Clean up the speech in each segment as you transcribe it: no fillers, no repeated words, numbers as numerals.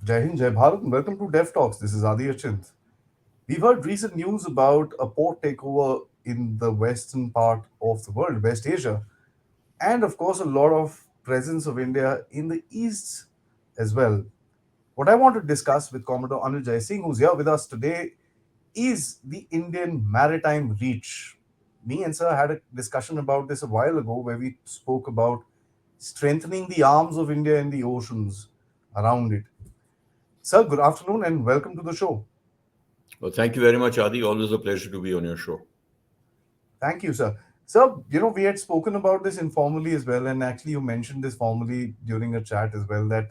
Jai Hind, Jai Bharat, and welcome to Dev Talks. This is Adi Achint. We've heard recent news about a port takeover in the western part of the world, West Asia, and of course, a lot of presence of India in the east as well. What I want to discuss with Commodore Anil Jai Singh, who's here with us today, is the Indian Maritime Reach. Me and Sir had a discussion about this a while ago where we spoke about strengthening the arms of India in the oceans around it. Sir, good afternoon and welcome to the show. Well, thank you very much, Adi. Always a pleasure to be on your show. Thank you, sir. Sir, we had spoken about this informally as well, and actually, you mentioned this formally during a chat as well that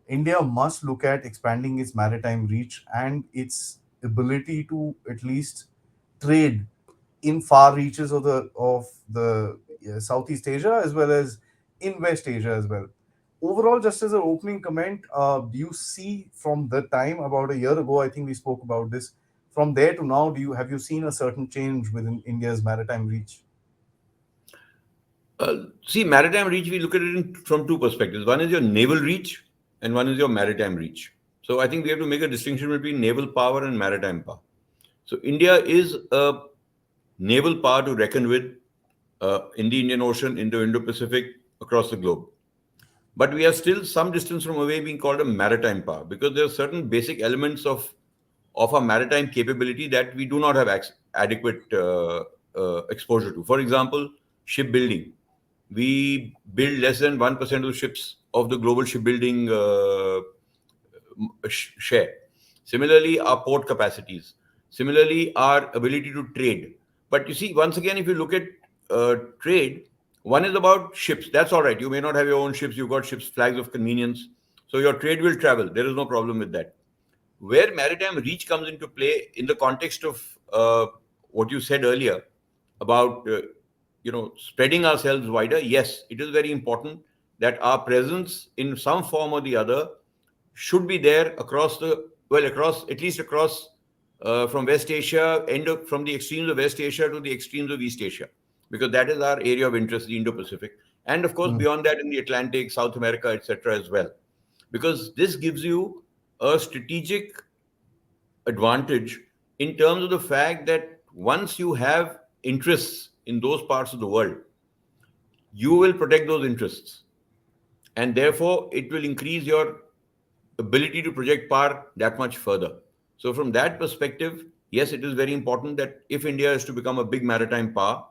India must look at expanding its maritime reach and its ability to at least trade in far reaches of the Southeast Asia as well as in West Asia as well. Overall, just as an opening comment, do you see from the time about a year ago, I think we spoke about this, from there to now, do you have you seen a certain change within India's maritime reach? See, maritime reach, we look at it from two perspectives. One is your naval reach, and one is your maritime reach. So I think we have to make a distinction between naval power and maritime power. So India is a naval power to reckon with in the Indian Ocean, Indo-Pacific, across the globe. But we are still some distance from away being called a maritime power because there are certain basic elements of our maritime capability that we do not have adequate exposure to. For example, shipbuilding. We build less than 1% of the ships of the global shipbuilding share. Similarly, our port capacities. Similarly, our ability to trade. But you see, once again, if you look at trade, one is about ships. That's all right. You may not have your own ships. You've got ships, flags of convenience. So your trade will travel. There is no problem with that. Where maritime reach comes into play in the context of what you said earlier about spreading ourselves wider. Yes, it is very important that our presence in some form or the other should be there across across at least across from West Asia, from the extremes of West Asia to the extremes of East Asia, because that is our area of interest, the Indo-Pacific, and of course Hmm. beyond that in the Atlantic, South America, etc. as well, because this gives you a strategic advantage in terms of the fact that once you have interests in those parts of the world, you will protect those interests, and therefore it will increase your ability to project power that much further. So, from that perspective, yes, it is very important that if India is to become a big maritime power,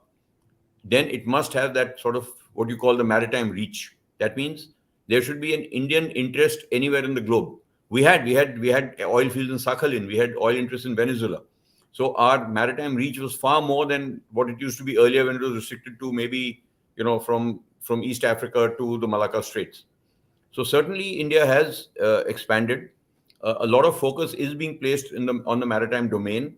then it must have that sort of what you call the maritime reach. That means there should be an Indian interest anywhere in the globe. We had oil fields in Sakhalin. We had oil interests in Venezuela. So our maritime reach was far more than what it used to be earlier, when it was restricted to maybe from East Africa to the Malacca Straits. So certainly India has expanded. A lot of focus is being placed on the maritime domain.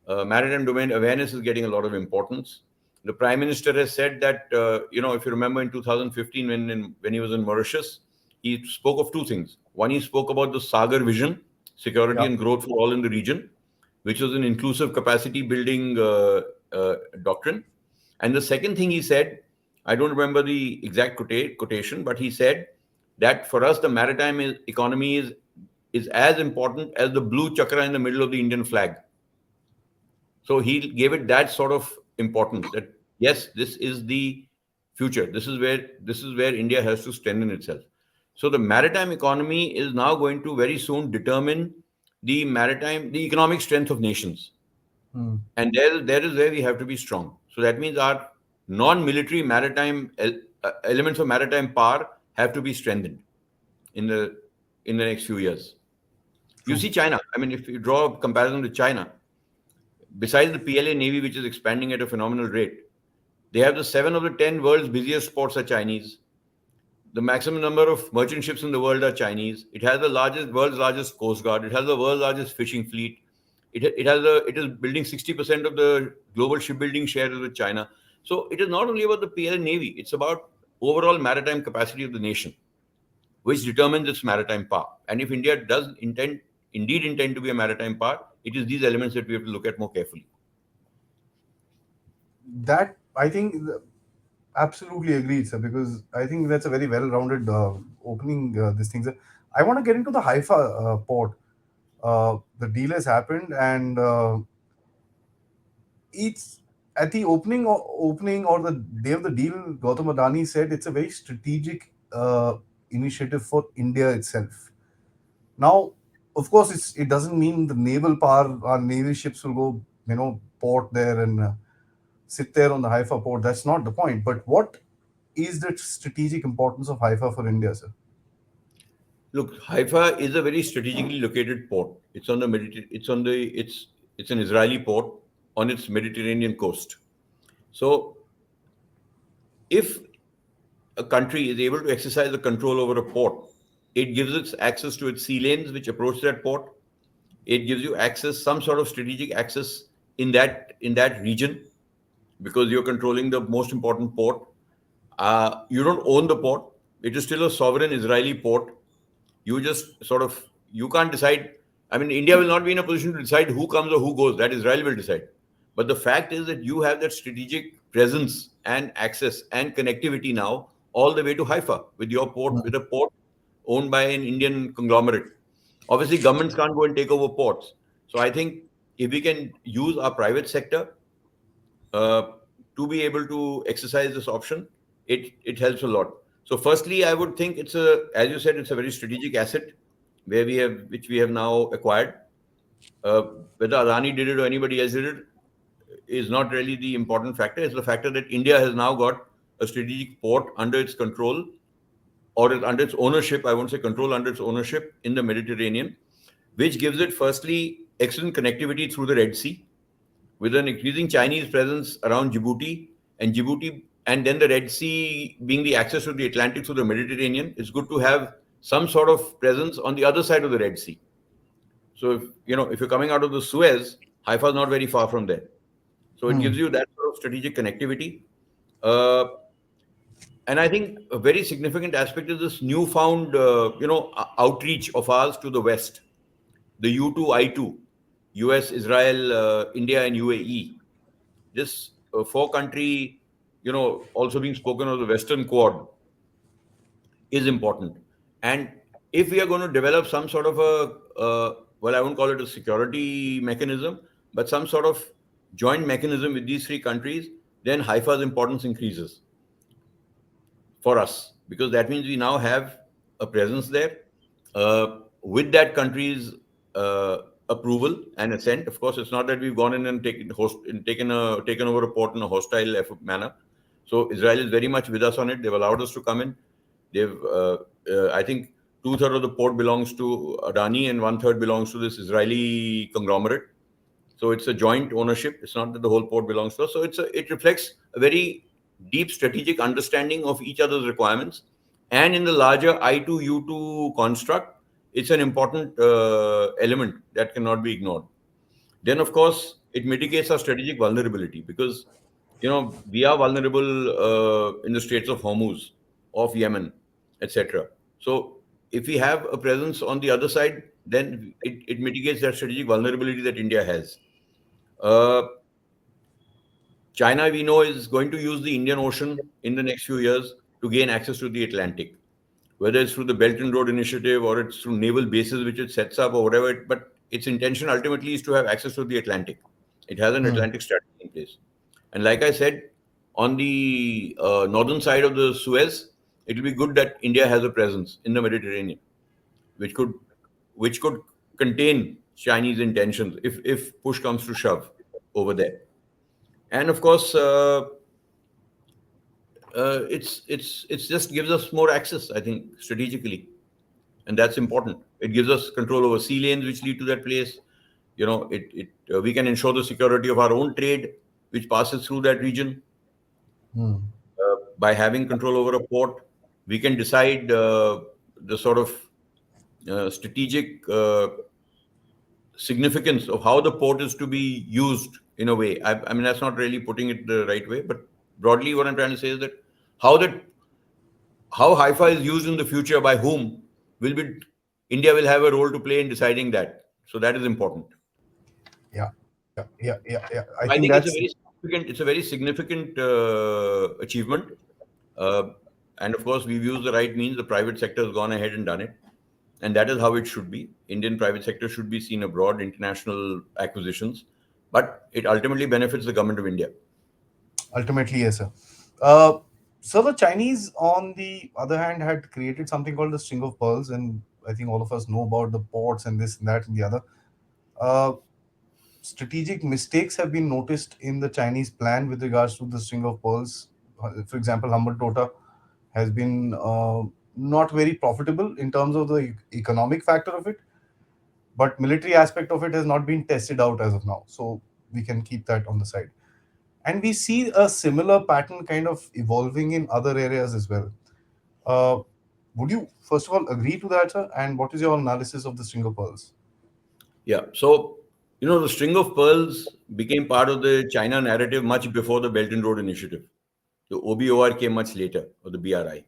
Maritime domain awareness is getting a lot of importance. The Prime Minister has said that if you remember in 2015 when he was in Mauritius, he spoke of two things. One, he spoke about the Sagar vision, security Yeah. and growth for all in the region, which was an inclusive capacity building doctrine. And the second thing he said, I don't remember the exact quotation, but he said that for us the maritime economy is as important as the blue chakra in the middle of the Indian flag. So he gave it that sort of importance that yes, this is the future. This is where India has to strengthen itself. So the maritime economy is now going to very soon determine the economic strength of nations, Hmm. and there is where we have to be strong. So that means our non-military elements of maritime power have to be strengthened in the next few years. You True. see, China. I mean, if you draw a comparison to China, besides the PLA Navy, which is expanding at a phenomenal rate, they have the 7 of the 10 world's busiest ports are Chinese. The maximum number of merchant ships in the world are Chinese. It has the world's largest coast guard. It has the world's largest fishing fleet. It is building 60% of the global shipbuilding share with China. So it is not only about the PL Navy. It's about overall maritime capacity of the nation, which determines its maritime power. And if India does indeed intend to be a maritime power, it is these elements that we have to look at more carefully. That I think absolutely agreed, sir, because I think that's a very well-rounded opening. This thing, sir. I want to get into the Haifa port. The deal has happened, and it's at the opening or the day of the deal. Gautam Adani said it's a very strategic initiative for India itself. Now, of course, it doesn't mean the naval power, our navy ships will go, port there and sit there on the Haifa port. That's not the point. But what is the strategic importance of Haifa for India, sir? Look, Haifa is a very strategically located port. It's on the it's an Israeli port on its Mediterranean coast. So if a country is able to exercise the control over a port, it gives it access to its sea lanes which approach that port. It gives you access, some sort of strategic access in that region, because you're controlling the most important port. You don't own the port; it is still a sovereign Israeli port. You just sort of, you can't decide. I mean, India will not be in a position to decide who comes or who goes. That Israel will decide. But the fact is that you have that strategic presence and access and connectivity now all the way to Haifa with your port, with a port owned by an Indian conglomerate. Obviously, governments can't go and take over ports. So I think if we can use our private sector uh, to be able to exercise this option, it helps a lot. So, firstly, I would think it's a, as you said, it's a very strategic asset which we have now acquired. Uh, Whether Adani did it or anybody else did it is not really the important factor. It's the factor that India has now got a strategic port under its control, or under its ownership. I won't say control, under its ownership in the Mediterranean, which gives it firstly excellent connectivity through the Red Sea, with an increasing Chinese presence around Djibouti, and then the Red Sea being the access to the Atlantic through the Mediterranean. It's good to have some sort of presence on the other side of the Red Sea. So if you're coming out of the Suez, Haifa is not very far from there. So it gives Hmm. you that sort of strategic connectivity. Uh, and I think a very significant aspect is this newfound, outreach of ours to the West, the U2, I2, US, Israel, India, and UAE. This four-country, also being spoken of, the Western Quad, is important. And if we are going to develop some sort of well, I won't call it a security mechanism, but some sort of joint mechanism with these three countries, then Haifa's importance increases for us, because that means we now have a presence there with that country's uh, approval and assent. Of course, it's not that we've gone in and taken over a port in a hostile manner. So Israel is very much with us on it. They've allowed us to come in. I think two-thirds of the port belongs to Adani and one-third belongs to this Israeli conglomerate. So it's a joint ownership. It's not that the whole port belongs to us. So it reflects a very deep strategic understanding of each other's requirements. And in the larger I2U2 construct, it's an important element that cannot be ignored. Then, of course, it mitigates our strategic vulnerability, because we are vulnerable in the Straits of Hormuz, of Yemen, etc. So if we have a presence on the other side, then it mitigates that strategic vulnerability that India has. Uh, China, we know, is going to use the Indian Ocean in the next few years to gain access to the Atlantic, whether it's through the Belt and Road Initiative or it's through naval bases which it sets up or whatever. But its intention ultimately is to have access to the Atlantic. It has an Hmm. Atlantic strategy in place. And like I said, on the northern side of the Suez, it will be good that India has a presence in the Mediterranean, which could which could contain Chinese intentions if push comes to shove over there. And of course, it's just gives us more access, I think, strategically, and that's important. It gives us control over sea lanes which lead to that place. We can ensure the security of our own trade which passes through that region. Hmm. By having control over a port, we can decide the sort of strategic significance of how the port is to be used in a way. I mean, that's not really putting it the right way, but broadly, what I'm trying to say is that how that how Haifa is used in the future by whom will be India will have a role to play in deciding that. So that is important. Yeah, yeah. I I think think that's it's a very significant achievement. Uh, and of course, we've used the right means. The private sector has gone ahead and done it. and that is how it should be. Indian private sector should be seen abroad, international acquisitions, but it ultimately benefits the government of India. Ultimately, yes, sir. Uh, so the Chinese, on the other hand, had created something called the string of pearls, and I think all of us know about the ports and this and that and the other. Uh, Strategic mistakes have been noticed in the Chinese plan with regards to the string of pearls. For example, Hambantota has been not very profitable in terms of the economic factor of it, but military aspect of it has not been tested out as of now. So we can keep that on the side. And we see a similar pattern kind of evolving in other areas as well. Uh, would you first of all agree to that, sir? And what is your analysis of the string of pearls? Yeah. So, the string of pearls became part of the China narrative much before the Belt and Road Initiative. The OBOR came much later, or the BRI.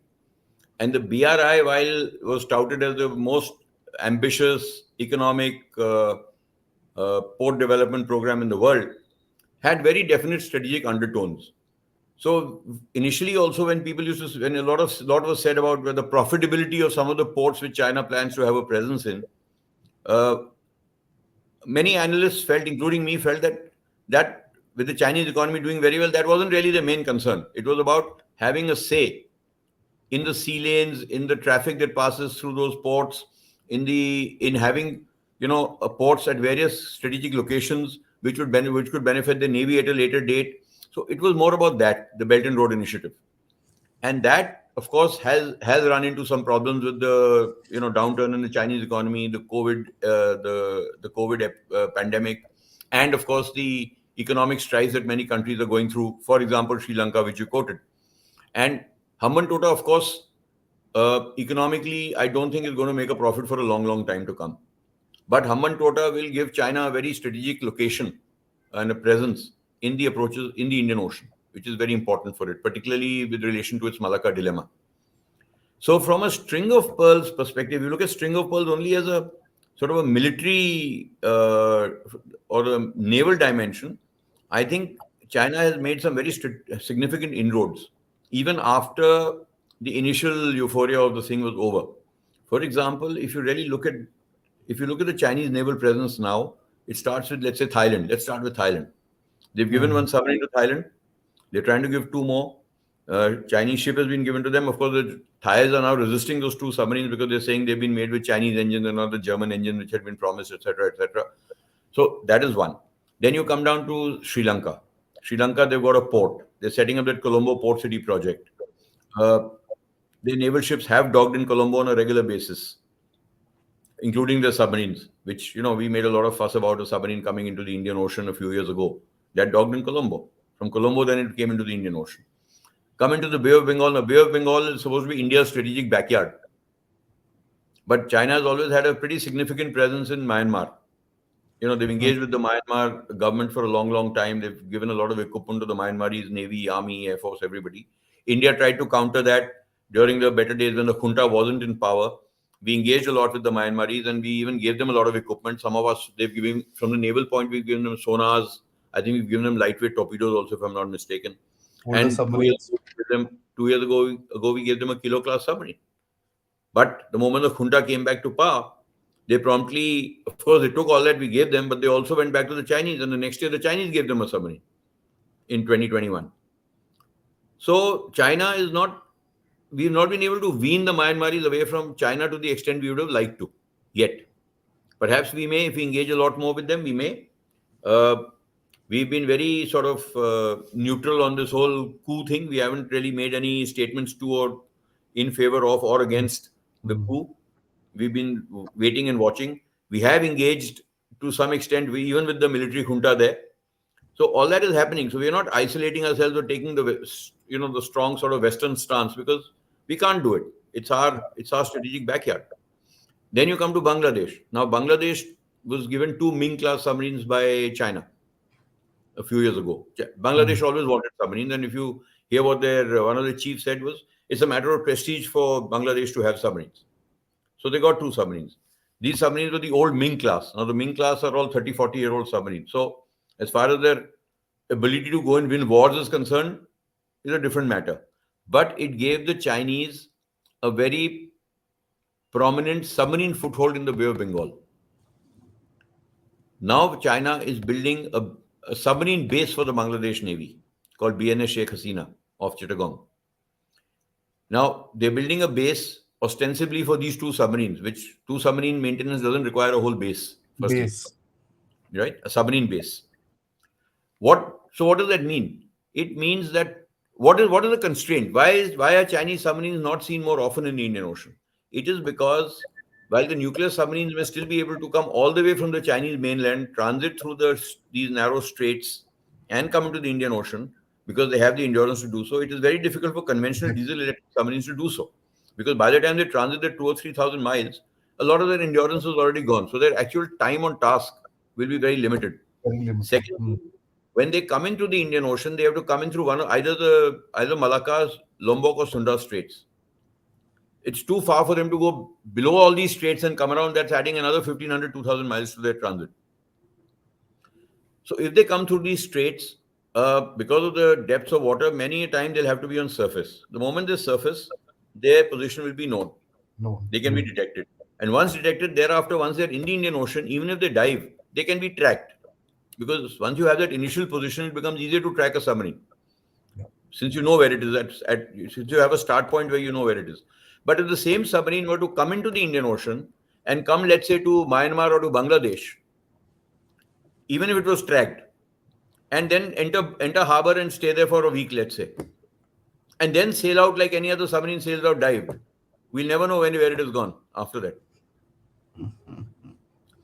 And the BRI, while was touted as the most ambitious economic port development program in the world, had very definite strategic undertones. So initially, also when people used to, when a lot was said about the profitability of some of the ports which China plans to have a presence in, uh, many analysts felt, including me, felt that with the Chinese economy doing very well, that wasn't really the main concern. It was about having a say in the sea lanes, in the traffic that passes through those ports, in having ports at various strategic locations which could benefit the navy at a later date. So it was more about that, the Belt and Road Initiative, and that of course has run into some problems with the downturn in the Chinese economy, the COVID pandemic, and of course the economic strides that many countries are going through. For example, Sri Lanka, which you quoted, and Hambantota, of course, economically, I don't think is going to make a profit for a long, long time to come. But Hambantota will give China a very strategic location and a presence in the approaches in the Indian Ocean, which is very important for it, particularly with relation to its Malacca dilemma. So, from a string of pearls perspective, you look at string of pearls only as a sort of a military or a naval dimension. I think China has made some very significant inroads, even after the initial euphoria of the thing was over. For example, if you look at the Chinese naval presence now, it starts with, let's say, Thailand. Let's start with Thailand. They've given Hmm. one submarine to Thailand. They're trying to give two more. Chinese ship has been given to them. Of course, the Thais are now resisting those two submarines because they're saying they've been made with Chinese engines and not the German engine which had been promised, etc., etc. So that is one. Then you come down to Sri Lanka. Sri Lanka, they've got a port. They're setting up that Colombo Port City project. Uh, the naval ships have docked in Colombo on a regular basis, including the submarines, which we made a lot of fuss about a submarine coming into the Indian Ocean a few years ago. That docked in Colombo. From Colombo, then it came into the Indian Ocean. Come into the Bay of Bengal. Now, Bay of Bengal is supposed to be India's strategic backyard, but China has always had a pretty significant presence in Myanmar. They've engaged with the Myanmar government for a long, long time. They've given a lot of equipment to the Myanmarese Navy, Army, Air Force, everybody. India tried to counter that during the better days when the junta wasn't in power. We engaged a lot with the Myanmarese and we even gave them a lot of equipment. Some of us, they've given, from the naval point, we've given them sonars. I think we've given them lightweight torpedoes also, if I'm not mistaken. Older And submarines. 2 years ago, we gave them a kilo class submarine. But the moment the junta came back to power, they promptly, of course, they took all that we gave them, but they also went back to the Chinese. And the next year, the Chinese gave them a submarine in 2021. So China is not, we've not been able to wean the Myanmaris away from China to the extent we would have liked to yet. Perhaps we may, if we engage a lot more with them, we may. Uh, we've been very sort of neutral on this whole coup thing. We haven't really made any statements to or in favor of or against the Hmm. coup. We've been waiting and watching. We have engaged to some extent, even with the military junta there. So all that is happening. So we are not isolating ourselves or taking the strong sort of Western stance because we can't do it. It's our strategic backyard. Then you come to Bangladesh. Now Bangladesh was given two Ming class submarines by China a few years ago. Hmm. Bangladesh always wanted submarines, and if you hear what their one of the chiefs said was, it's a matter of prestige for Bangladesh to have submarines. So they got two submarines. These submarines were the old Ming class. Now the Ming class are all 30, 40-year-old submarines. So as far as their ability to go and win wars is concerned, is a different matter. But it gave the Chinese a very prominent submarine foothold in the Bay of Bengal. Now China is building a submarine base for the Bangladesh Navy called BNS Sheikh Hasina off Chittagong. Now they're building a base ostensibly for these two submarines, which two submarine maintenance doesn't require a whole base, firstly, Base. right? A submarine base. What does that mean? It means that what is the constraint? Why are Chinese submarines not seen more often in the Indian Ocean? It is because while the nuclear submarines may still be able to come all the way from the Chinese mainland, transit through these narrow straits, and come into the Indian Ocean because they have the endurance to do so, it is very difficult for conventional Exactly. diesel electric submarines to do so. Because by the time they transit the 2 or 3 thousand miles, a lot of their endurance is already gone. So their actual time on task will be very limited. Very limited. Secondly, when they come into the Indian Ocean, they have to come in through either Malacca's, Lombok, or Sunda Straits. It's too far for them to go below all these straits and come around. That's adding another 1,500, 2,000 miles to their transit. So if they come through these straits, because of the depths of water, many a time they'll have to be on surface. The moment they surface, their position will be known. No. They can be detected. And once detected, thereafter, once they're in the Indian Ocean, even if they dive, they can be tracked. Because once you have that initial position, it becomes easier to track a submarine. Yeah. Since you know where it is, since you have a start point where you know where it is. But if the same submarine were to come into the Indian Ocean and come, let's say, to Myanmar or to Bangladesh, even if it was tracked, and then enter harbor and stay there for a week, let's say, and then sail out like any other submarine sails out dived, we'll never know where it is gone after that.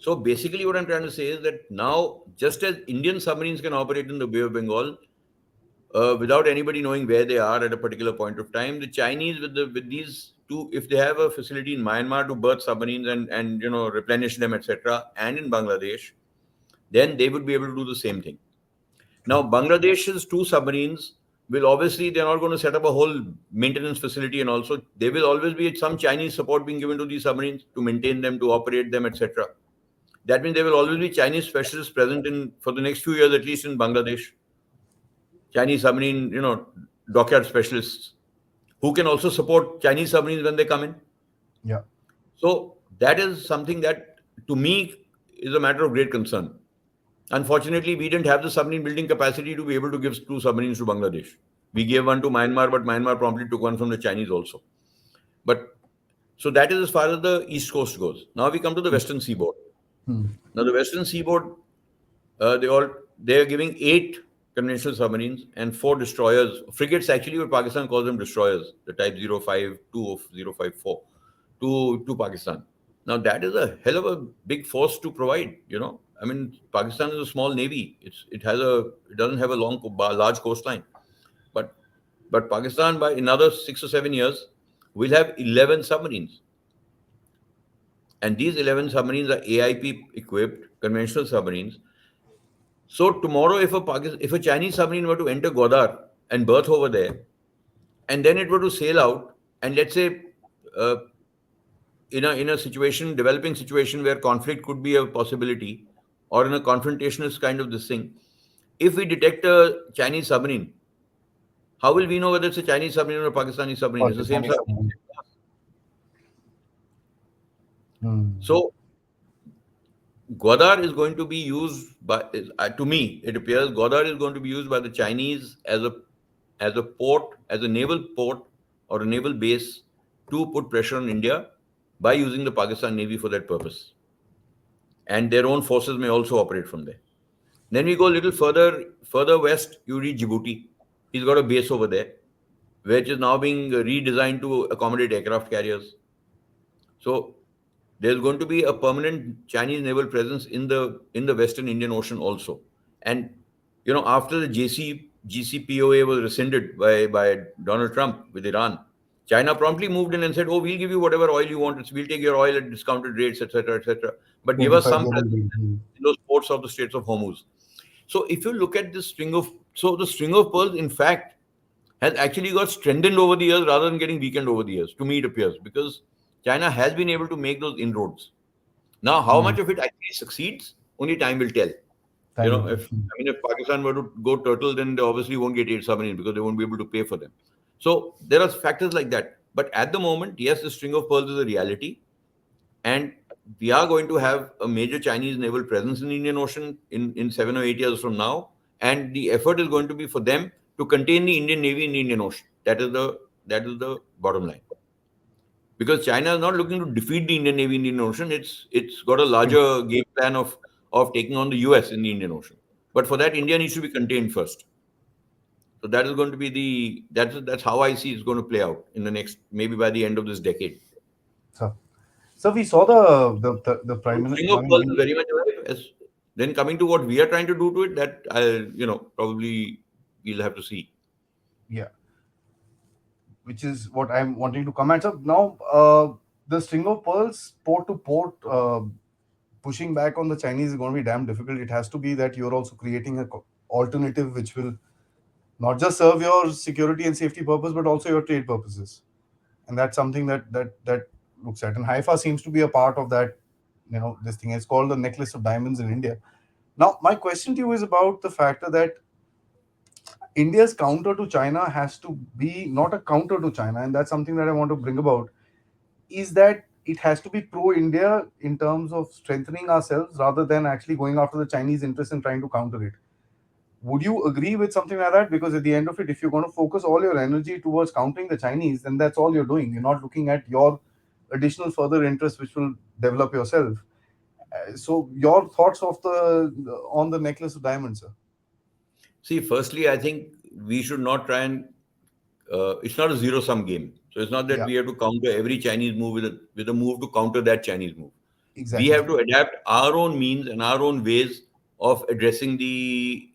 So basically, what I'm trying to say is that now, just as Indian submarines can operate in the Bay of Bengal without anybody knowing where they are at a particular point of time, the Chinese with these two, if they have a facility in Myanmar to berth submarines and replenish them, etc., and in Bangladesh, then they would be able to do the same thing. Now, Bangladesh's two submarines will obviously, they're not going to set up a whole maintenance facility, and also there will always be some Chinese support being given to these submarines to maintain them, to operate them, etc. That means there will always be Chinese specialists present for the next few years, at least in Bangladesh. Chinese submarine, dockyard specialists who can also support Chinese submarines when they come in. Yeah. So that is something that, to me, is a matter of great concern. Unfortunately, we didn't have the submarine building capacity to be able to give two submarines to Bangladesh. We gave one to Myanmar, but Myanmar promptly took one from the Chinese also. But so that is as far as the East Coast goes. Now we come to the Western Seaboard. Now the Western Seaboard, they are giving 8 conventional submarines and 4 destroyers, frigates actually, but Pakistan calls them destroyers, the type 052 of 054 to Pakistan. Now that is a hell of a big force to provide. I mean, Pakistan is a small navy. It doesn't have a large coastline, but Pakistan, by another 6 or 7 years, will have 11 submarines. And these 11 submarines are AIP equipped conventional submarines. So tomorrow, if a Chinese submarine were to enter Gwadar and berth over there, and then it were to sail out, and let's say uh, in a developing situation where conflict could be a possibility, or in a confrontationist kind of this thing, if we detect a Chinese submarine, how will we know whether it's a Chinese submarine or a Pakistani submarine? It's the same Pakistani submarine. submarine. So Gwadar is going to be used to me, it appears Gwadar is going to be used by the Chinese as a port, as a naval port or a naval base to put pressure on India by using the Pakistan Navy for that purpose. And their own forces may also operate from there. Then we go a little further west, you reach Djibouti. He's got a base over there, which is now being redesigned to accommodate aircraft carriers. So there's going to be a permanent Chinese naval presence in the Western Indian Ocean also. And after the GCPOA was rescinded by Donald Trump with Iran, China promptly moved in and said, "Oh, we'll give you whatever oil you want. We'll take your oil at discounted rates, etc., etc. But give us 25 some year old presence deal. in those ports of the Straits of Hormuz." So if you look at the string of pearls, in fact, has actually got strengthened over the years rather than getting weakened over the years. To me, it appears, because China has been able to make those inroads. Now, how much of it actually succeeds, only time will tell. Time will tell. If Pakistan were to go turtle, then they obviously won't get 8 submarines because they won't be able to pay for them. So there are factors like that. But at the moment, yes, the string of pearls is a reality. and we are going to have a major Chinese naval presence in the Indian Ocean in 7 or 8 years from now, and the effort is going to be for them to contain the Indian Navy in the Indian Ocean. That is the bottom line. Because China is not looking to defeat the Indian Navy in the Indian Ocean. It's got a True. larger game plan of taking on the US in the Indian Ocean. But for that, India needs to be contained first. So that is going to be that's how I see it's going to play out in the next, maybe by the end of this decade. So, so we saw the So prime string minister. of I mean, pearls is very much alive. Then coming to what we are trying to do to it, that probably we'll have to see. yeah, which is what I'm wanting to comment. So now, the string of pearls, port to port, pushing back on the Chinese is going to be damn difficult. It has to be that you're also creating a alternative which will not just serve your security and safety purpose, but also your trade purposes. And that's something that looks at. And Haifa seems to be a part of that. This thing is called the necklace of diamonds in India. Now, my question to you is about the factor that India's counter to China has to be not a counter to China, and that's something that I want to bring about. Is that it has to be pro-India in terms of strengthening ourselves rather than actually going after the Chinese interest and trying to counter it. Would you agree with something like that? Because at the end of it, if you're going to focus all your energy towards countering the Chinese, then that's all you're doing. You're not looking at your additional further interests, which will develop yourself. So, your thoughts of the on the necklace of diamonds, sir? See, firstly, I think we should not try and it's not a zero sum game. So it's not that Yeah, we have to counter every Chinese move with a move to counter that Chinese move. We exactly. have to adapt our own means and our own ways of addressing the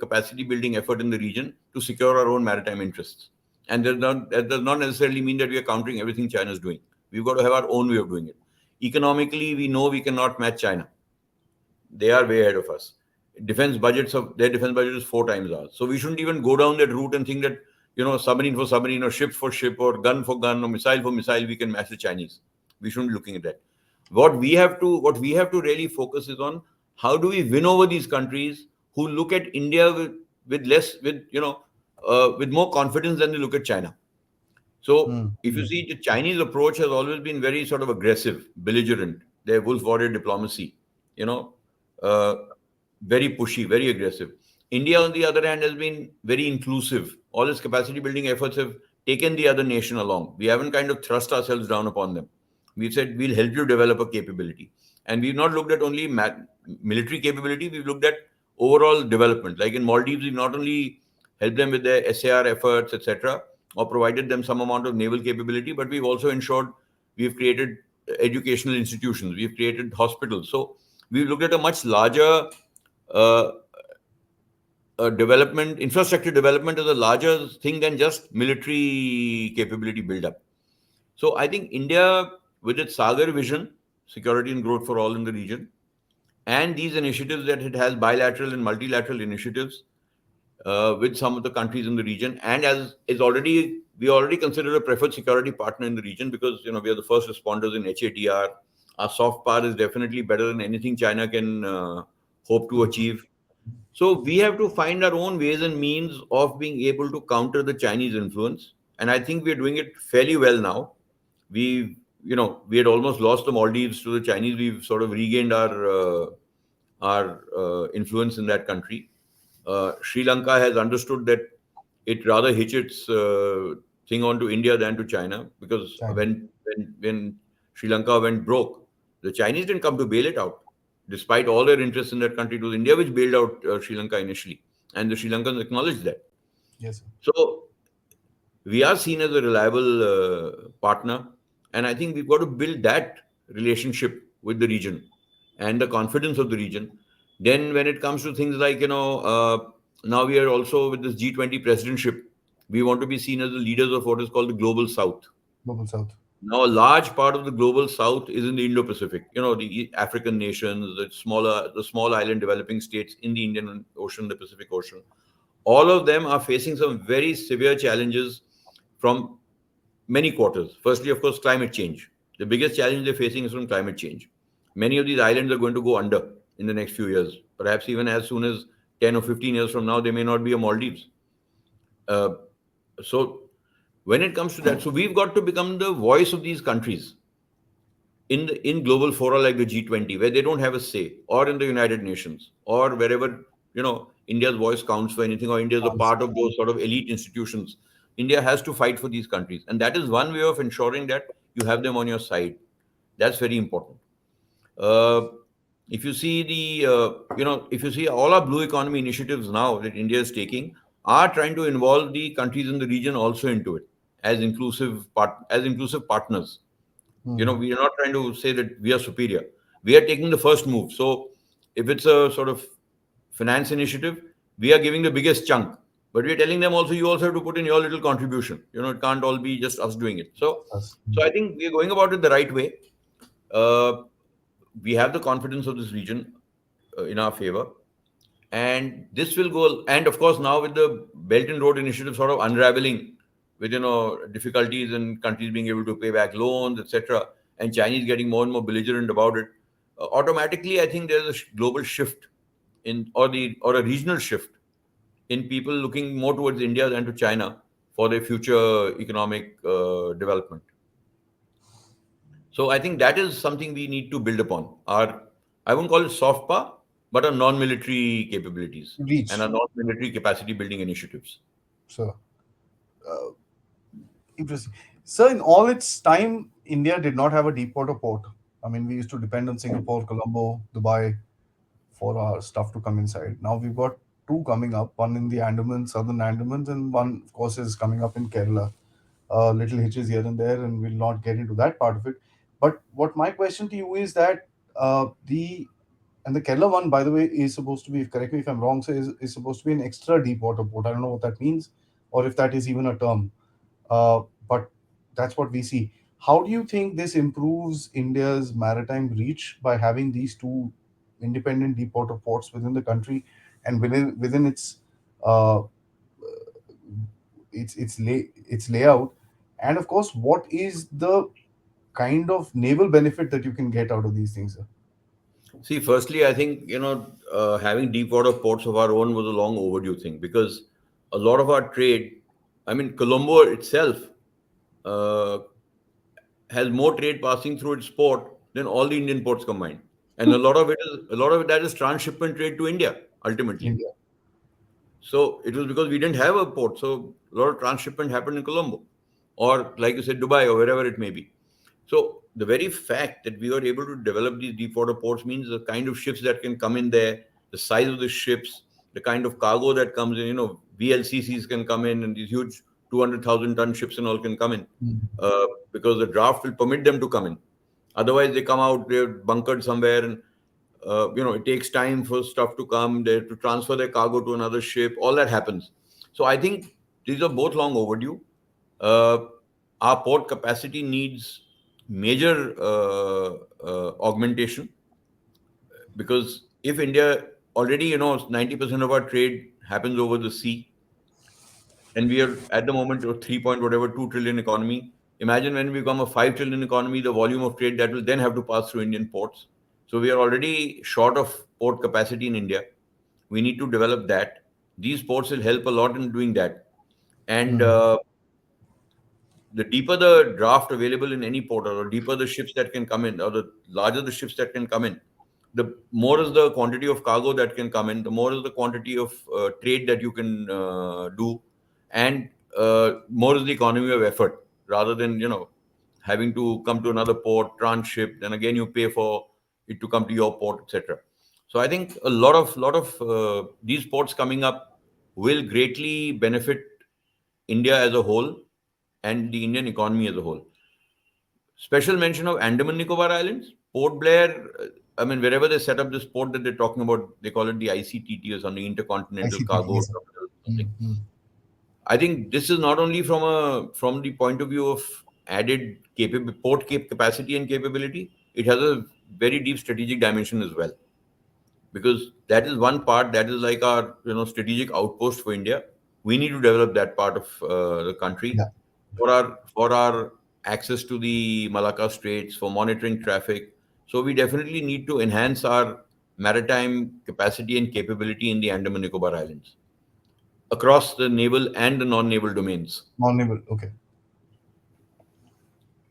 capacity building effort in the region to secure our own maritime interests. And that does not necessarily mean that we are countering everything China is doing. We've got to have our own way of doing it. Economically, we know we cannot match China. They are way ahead of us. Their defense budget is 4 times ours. So we shouldn't even go down that route and think that submarine for submarine or ship for ship or gun for gun or missile for missile we can match the Chinese. We shouldn't be looking at that. What we have to really focus is on how do we win over these countries who look at India with less with more confidence than they look at China. So Hmm. if you see, the Chinese approach has always been very sort of aggressive, belligerent. Their wolf warrior diplomacy, you know, uh, very pushy, very aggressive. India, on the other hand, has been very inclusive. All its capacity building efforts have taken the other nation along. We haven't kind of thrust ourselves down upon them. We've said we'll help you develop a capability, and we've not looked at only military capability. We've looked at overall development. Like in Maldives, we've not only helped them with their SAR efforts, etc., or provided them some amount of naval capability, but we've also ensured we've created educational institutions, we've created hospitals. So we've looked at a much larger uh, development, infrastructure development as a larger thing than just military capability build up. So I think India, with its Sagar vision, security and growth for all in the region, and these initiatives that it has, bilateral and multilateral initiatives, with some of the countries in the region, and as is already we already consider a preferred security partner in the region because we are the first responders in HATR. Our soft power is definitely better than anything China can hope to achieve. So we have to find our own ways and means of being able to counter the Chinese influence, and I think we're doing it fairly well now. We had almost lost the Maldives to the Chinese. We've sort of regained our influence in that country. Sri Lanka has understood that it rather hitch its thing onto India than to China, because China. when Sri Lanka went broke, the Chinese didn't come to bail it out. Despite all their interest in that country, it was India which bailed out Sri Lanka initially, and the Sri Lankans acknowledged that. Yes, sir. So we are seen as a reliable partner, and I think we've got to build that relationship with the region and the confidence of the region. Then when it comes to things like now we are also with this G20 presidentship, we want to be seen as the leaders of what is called the global south. Global South. Now a large part of the global south is in the Indo-Pacific, the African nations, the small island developing states in the Indian Ocean, the Pacific Ocean. All of them are facing some very severe challenges from many quarters. Firstly, of course, climate change. The biggest challenge they're facing is from climate change. Many of these islands are going to go under in the next few years. Perhaps even as soon as 10 or 15 years from now, they may not be a Maldives. Uh, so when it comes to that, so we've got to become the voice of these countries. in global fora like the G20, where they don't have a say, or in the United Nations, or wherever India's voice counts for anything, or India is a part of those sort of elite institutions. India has to fight for these countries, and that is one way of ensuring that you have them on your side. That's very important. Uh, if you see if you see all our blue economy initiatives now that India is taking, are trying to involve the countries in the region also into it as inclusive partners. Hmm. We are not trying to say that we are superior. We are taking the first move. So if it's a sort of finance initiative, we are giving the biggest chunk. But we're telling them also, you also have to put in your little contribution. It can't all be just us doing it. So, Us. so I think we are going about it the right way. Uh, we have the confidence of this region in our favor, and this will go. And of course, now with the Belt and Road Initiative sort of unraveling, with difficulties and countries being able to pay back loans, etc., and Chinese getting more and more belligerent about it, automatically, I think there's a global shift or a regional shift in people looking more towards India than to China for their future economic development. So I think that is something we need to build upon. I won't call it soft power, but our non-military capabilities and our Reach. non-military capacity building initiatives. So, interesting. So, in all its time, India did not have a deep water port. I mean, we used to depend on Singapore, Colombo, Dubai for our stuff to come inside. Now we've got two coming up, one in the Andaman, southern Andamans, and one, of course, is coming up in Kerala. Little hitches here and there, and we'll not get into that part of it. But what my question to you is that the Kerala one, by the way, is supposed to be, correct me if I'm wrong, so is supposed to be an extra deep water port. I don't know what that means, or if that is even a term. But that's what we see. How do you think this improves India's maritime reach by having these two independent deep water ports within the country and within uh, its layout? And of course, what is the kind of naval benefit that you can get out of these things, sir? See, firstly, I think having deep water ports of our own was a long overdue thing, because a lot of our trade, I mean, Colombo itself uh, has more trade passing through its port than all the Indian ports combined, and a lot of it that is transshipment trade to India ultimately. India. So it was because we didn't have a port. So a lot of transshipment happened in Colombo, or like you said, Dubai, or wherever it may be. So the very fact that we were able to develop these deep water ports means the kind of ships that can come in there, the size of the ships, the kind of cargo that comes in. VLCCs can come in, and these huge 200,000-ton ships and all can come in, Mm. because the draft will permit them to come in. Otherwise, they come out, they're bunkered somewhere, and it takes time for stuff to come. They have to transfer their cargo to another ship. All that happens. So I think these are both long overdue. Uh, our port capacity needs major augmentation, because if India already, 90% of our trade happens over the sea, and we are at the moment a 3 point whatever 2 trillion economy. Imagine when we become a 5 trillion economy, the volume of trade that will then have to pass through Indian ports. So we are already short of port capacity in India. We need to develop that. These ports will help a lot in doing that. And Mm. the deeper the draft available in any port, or the deeper the ships that can come in, or the larger the ships that can come in, the more is the quantity of cargo that can come in, the more is the quantity of trade that you can do, and more is the economy of effort, rather than having to come to another port, transship, then again you pay for it to come to your port, etc. So I think a lot of these ports coming up will greatly benefit India as a whole and the Indian economy as a whole. Special mention of Andaman Nicobar Islands, Port Blair. I mean, wherever they set up this port that they're talking about, they call it the ICTT or something, Intercontinental ICTT, Cargo yes, sir. Terminal or something. Mm, mm. I think this is not only from the point of view of added capacity and capability. It has a very deep strategic dimension as well, because that is one part that is like our strategic outpost for India. We need to develop that part of the country Yeah. for our access to the Malacca Straits, for monitoring traffic. So we definitely need to enhance our maritime capacity and capability in the Andaman Nicobar Islands across the naval and the non-naval domains. Non-naval. Okay.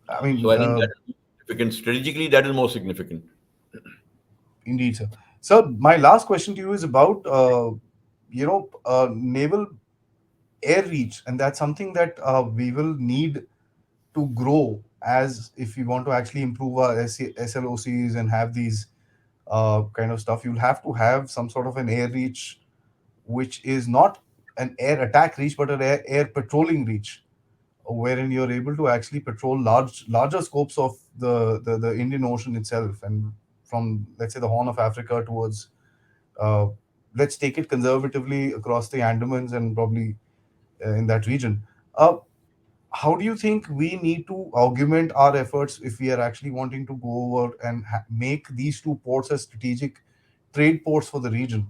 I So mean, I think that is significant. Strategically, that is more significant. Indeed, sir. So my last question to you is about naval air reach, and that's something that we will need to grow as if we want to actually improve our SLOCs and have these kind of stuff. You'll have to have some sort of an air reach, which is not an air attack reach, but an air patrolling reach, wherein you're able to actually patrol larger scopes of the Indian Ocean itself, and from, let's say, the Horn of Africa towards, uh, let's take it conservatively, across the Andamans and probably in that region. Uh, how do you think we need to augment our efforts if we are actually wanting to go over and make these two ports as strategic trade ports for the region?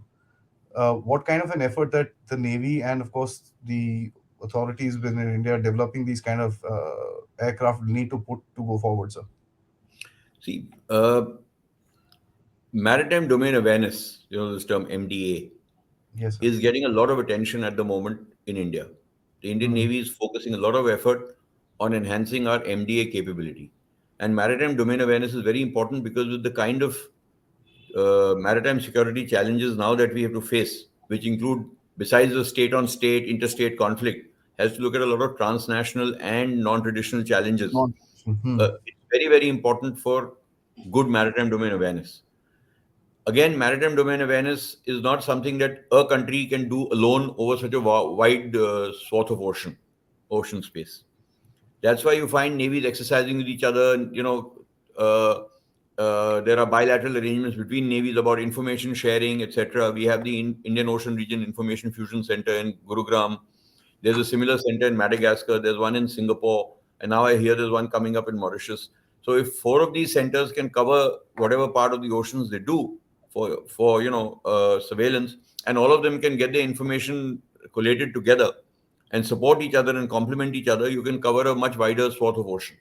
What kind of an effort that the Navy and, of course, the authorities within India developing these kind of aircraft need to put to go forward, sir? See, maritime domain awareness, this term Yes, MDA, sir. is getting a lot of attention at the moment in India. The Indian Mm, Navy is focusing a lot of effort on enhancing our MDA capability. And maritime domain awareness is very important because with the kind of maritime security challenges now that we have to face, which include, besides the state on state, interstate conflict, has to look at a lot of transnational and non traditional challenges. non-traditional. Hmm. It's very, very important for good maritime domain awareness. Again, maritime domain awareness is not something that a country can do alone over such a wide swath of ocean space. That's why you find navies exercising with each other. Uh, there are bilateral arrangements between navies about information sharing, etc. We have the Indian Ocean Region Information Fusion Center in Gurugram. There's a similar center in Madagascar. There's one in Singapore, and now I hear there's one coming up in Mauritius. So if four of these centers can cover whatever part of the oceans they do for surveillance, and all of them can get the information collated together and support each other and complement each other, you can cover a much wider swath of ocean.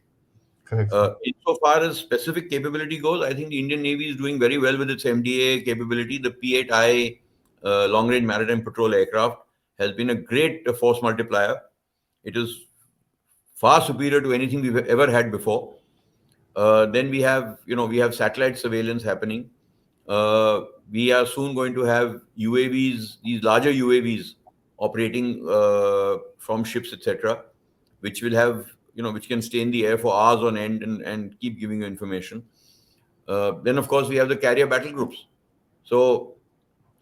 Correct, sir. Insofar as specific capability goes, I think the Indian Navy is doing very well with its MDA capability. The P8I long range maritime patrol aircraft has been a great force multiplier. It is far superior to anything we've ever had before. Then we have satellite surveillance happening. We are soon going to have UAVs, these larger UAVs operating from ships, etc., which can stay in the air for hours on end and keep giving you information. Then, of course, we have the carrier battle groups. So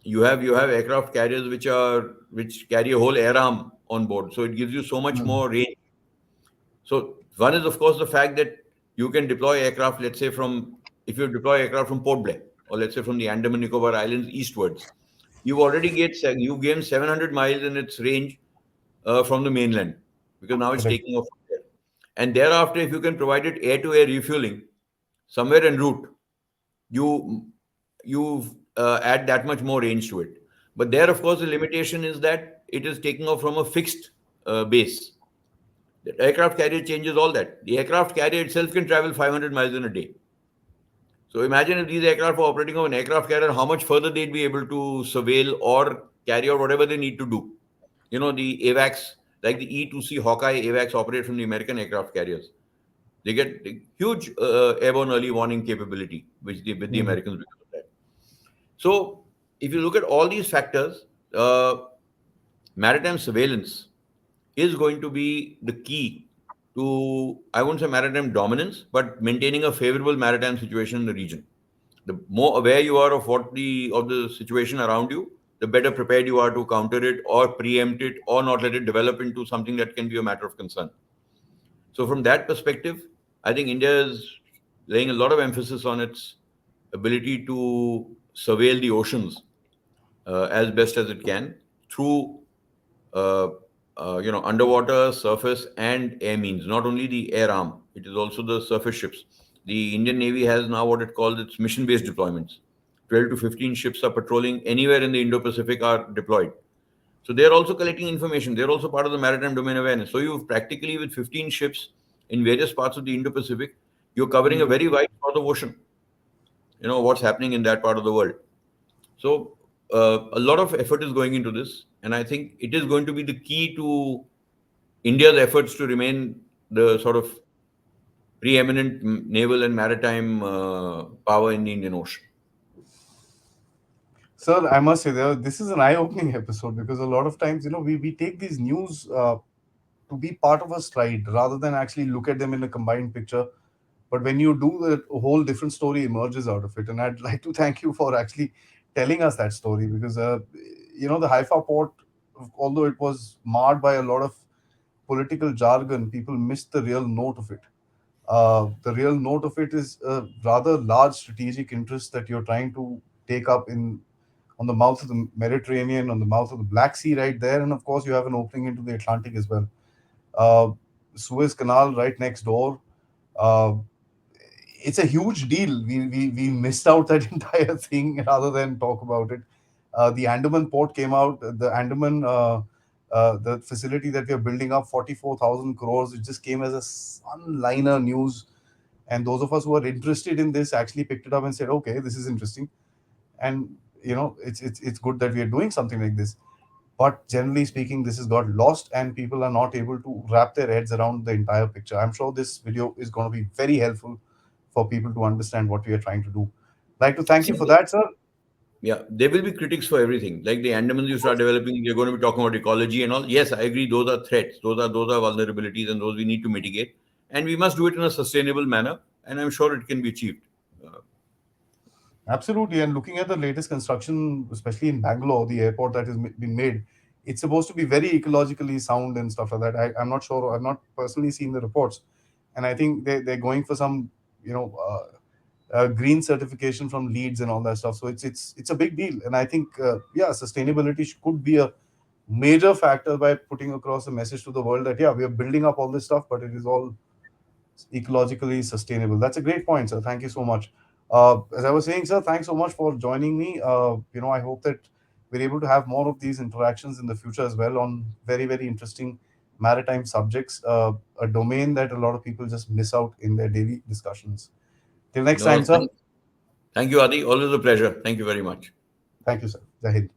you have aircraft carriers which carry a whole air arm on board. So it gives you so much Mm, more range. So one is, of course, the fact that you can deploy aircraft, let's say if you deploy aircraft from Port Blair, or let's say from the Andaman Nicobar Islands eastwards, you've gained 700 miles in its range from the mainland, because now it's correct. taking off from there. And thereafter, if you can provide it air-to-air refueling somewhere en route, you you add that much more range to it. But there, of course, the limitation is that it is taking off from a fixed base. The aircraft carrier changes all that. The aircraft carrier itself can travel 500 miles in a day. So imagine if these aircraft were operating on an aircraft carrier, how much further they'd be able to surveil or carry out whatever they need to do. The AVACs, like the E2C Hawkeye AVACs, operate from the American aircraft carriers. They get a huge airborne early warning capability, with the Mm, Americans because of that. So if you look at all these factors, maritime surveillance is going to be the key to, I won't say maritime dominance, but maintaining a favorable maritime situation in the region. The more aware you are of the situation around you, the better prepared you are to counter it or preempt it or not let it develop into something that can be a matter of concern. So from that perspective, I think India is laying a lot of emphasis on its ability to surveil the oceans as best as it can through uh, underwater, surface, and air means. Not only the air arm, it is also the surface ships. The Indian Navy has now what it calls its mission-based deployments. 12 to 15 ships are patrolling anywhere in the Indo-Pacific are deployed. So they're also collecting information. They're also part of the maritime domain awareness. So you've practically, with 15 ships in various parts of the Indo-Pacific, you're covering a mm. very wide swath of ocean. What's happening in that part of the world. So a lot of effort is going into this, and I think it is going to be the key to India's efforts to remain the sort of preeminent naval and maritime power in the Indian Ocean. Sir, I must say, this is an eye-opening episode because a lot of times, we take these news to be part of a slide rather than actually look at them in a combined picture. But when you do, a whole different story emerges out of it. And I'd like to thank you for actually telling us that story because, the Haifa port, although it was marred by a lot of political jargon, people missed the real note of it. The real note of it is a rather large strategic interest that you're trying to take up in on the mouth of the Mediterranean, on the mouth of the Black Sea, right there, and of course you have an opening into the Atlantic as well. Uh, Suez Canal right next door. Uh, it's a huge deal. We missed out that entire thing rather than talk about it. The Andaman port came out. The Andaman, the facility that we are building up, 44,000 crores. It just came as a sunliner news, and those of us who are interested in this actually picked it up and said, "Okay, this is interesting." And it's good that we are doing something like this. But generally speaking, this has got lost, and people are not able to wrap their heads around the entire picture. I'm sure this video is going to be very helpful for people to understand what we are trying to do. Like to thank you for See, that, sir. yeah, there will be critics for everything. Like the Andamans you start developing, you're going to be talking about ecology and all. Yes, I agree. Those are threats. Those are vulnerabilities, and those we need to mitigate. And we must do it in a sustainable manner. And I'm sure it can be achieved. Uh, Absolutely. And looking at the latest construction, especially in Bangalore, the airport that has been made, it's supposed to be very ecologically sound and stuff like that. I'm not sure. I've not personally seen the reports, and I think they're going for some, green certification from Leeds and all that stuff. So it's a big deal, and I think sustainability could be a major factor by putting across a message to the world that we are building up all this stuff, but it is all ecologically sustainable. That's a great point, sir. Thank you so much. As I was saying, sir, thanks so much for joining me. I hope that we're able to have more of these interactions in the future as well on very, very interesting maritime subjects, a domain that a lot of people just miss out in their daily discussions. Till next no, time, sir. thank you, Adi. Always a pleasure. Thank you very much. Thank you, sir. Jai Hind.